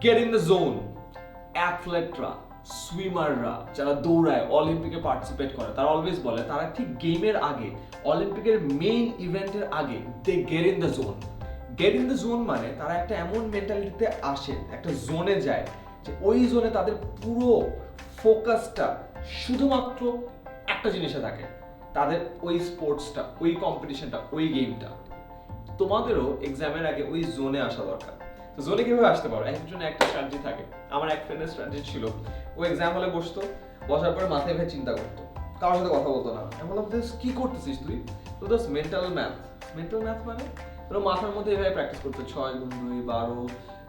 Gate in the zone. অ্যাথলেটরা, সুইমাররা যারা দৌড়ায়, অলিম্পিকে পার্টিসিপেট করে, তারা অলওয়েজ বলে তারা ঠিক গেমের আগে, অলিম্পিকের মেইন ইভেন্টের আগে they get in the zone. Get in the zone মানে তারা একটা এমন মেন্টালিটিতে আসে, একটা জোনে যায়, যে ওই জোনে তাদের পুরো ফোকাসটা শুধুমাত্র একটা জিনিসে থাকে, তাদের ওই স্পোর্টসটা, ওই কম্পিটিশনটা, ওই গেমটা। তোমাদেরও এক্সামের আগে ওই জোনে আসা দরকার। তো জোনে কিভাবে আসতে পারো? একজনের একটা স্ট্র্যাটেজি থাকে। আমার এক ফ্রেন্ডের স্ট্র্যাটেজি ছিল, ও এক্সাম হলে বসতো, বসার পরে মাথায় ভেবে চিন্তা করতো, কারোর সাথে কথা বলতো না। আমি বললাম, কি করতেছিস তুই? তো দোস্ত মেন্টাল ম্যাথ। মেন্টাল ম্যাথ মানে তোর মাথার মধ্যে এভাবে প্র্যাকটিস করতে, 6 গুণ 2 12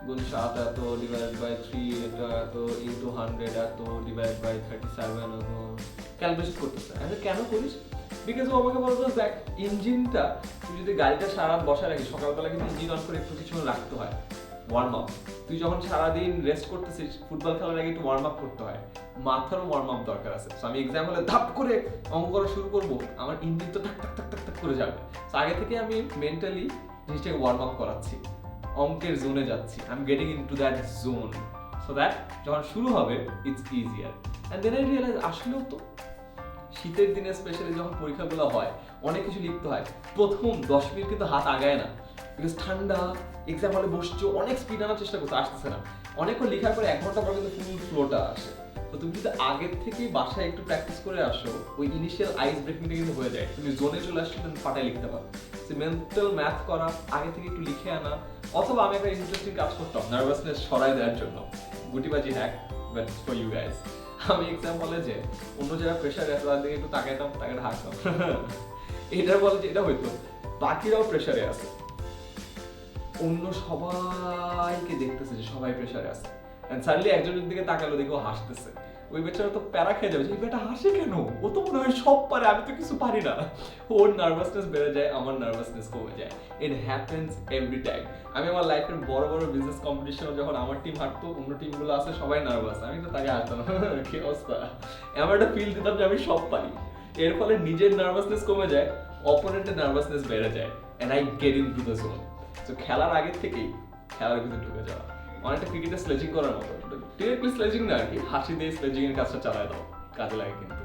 গুণ 7 এত ডিভাইড বাই 3 এটা এত ইনটু 100 এত ডিভাইড বাই 37 এত ক্যালকুলেশন করতেছে। আমি কেন করিস? বিকজ ও আমাকে বলতো, দেখ ইঞ্জিনটা, তুই যদি গাড়িটা সারা বসায় রাখিস, সকালবেলা কিন্তু ইঞ্জিন অন করে একটু কিছু রাখতে হয়, ওয়ার্ম আপ। তুই যখন সারাদিন রেস্ট করতেছিস, ফুটবল খেলার আগে একটু ওয়ার্ম আপ করতে হয়, মাথারও ওয়ার্ম আপ দরকার আছে। সো আমি এক্সাম হলে ধাপ করে অঙ্ক করা শুরু করবো, আমার ইঞ্জিন তো টাক টাক টাক টাক টাক করে যাবে। সো আগে থেকে আমি মেন্টালি জিনিসটাকে ওয়ার্ম আপ করাচ্ছি, অঙ্কের জোনে যাচ্ছি, I am getting into that zone, so that যখন শুরু হবে it's easier. And then I realise আসলেও তো শীতের দিনে স্পেশালি যখন পরীক্ষাগুলো হয়, অনেক কিছু লিখতে হয়, প্রথম 10 মিনিট কিন্তু হাত আগায় না, বিকজ ঠান্ডা, এক্সাম হলে বসছো, অনেক স্পিড আনার চেষ্টা করতে আসতেছে না, অনেকক্ষণ লেখার পরে 1 ঘন্টা পর কিন্তু ফুল ফ্লোটা আসে। তো তুমি যদি আগের থেকেই বাসায় একটু প্র্যাকটিস করে আসো, ওই ইনিশিয়াল আইস ব্রেকিংটা কিন্তু হয়ে যায়, তুমি জোনে চলে আসলে তুমি পাটায় লিখতে পারো। মেন্টাল ম্যাথ করা, আগে থেকে একটু লিখে আনা, অথবা আমি একটা ইন্টারেস্টিং কাজ করতাম নার্ভাসনেস সরাই দেওয়ার জন্য, গুটিবাজি hack, but for you guys. আমি এক্সাম হলে যে অন্য যারা প্রেশারে আছে তাদের দিকে একটু তাকাইতাম, তাকাতে হাসতাম। এটা বলে যে এটা হইতো বাকিরাও প্রেশারে আছে, অন্য সবাইকে দেখতেছে যে সবাই প্রেশারে আছে, এন্ড সাডেনলি একজনের দিকে তাকালো, দেখো হাসতেছে, ওই বেচারা তো প্যারা খেয়ে যাবে, এই বেটা হাসে কেন, ও তো মনে হয় সব পারে, আমি তো কিছু পারি না। ওর নার্ভাসনেস বেড়ে যায়, আমার নার্ভাসনেস কমে যায়। It happens every time. আমি আমার লাইফের বড় বড় বিজনেস কম্পিটিশনে যখন আমার টিম হাঁটতো, অন্য টিমগুলো আছে সবাই নার্ভাস, আমি তো তাকে হাঁটতাম, কি অবস্থা, এমন একটা ফিল দিতাম যে আমি সব পারি। এর ফলে নিজের নার্ভাসনেস কমে যায়, অপোনেন্টের নার্ভাসনেস বেড়ে যায়, and I get into the zone. তো খেলার আগে থেকেই খেলার ভিতরে ঢুকে যাওয়া, অনেকটা ক্রিকেটে স্লেজিং করার মতো, ডিরেক্টলি স্লেজিং না আর কি, হাসি দিয়ে স্লেজিং এর কাজটা চালায় দাও, কাজে লাগে কিন্তু।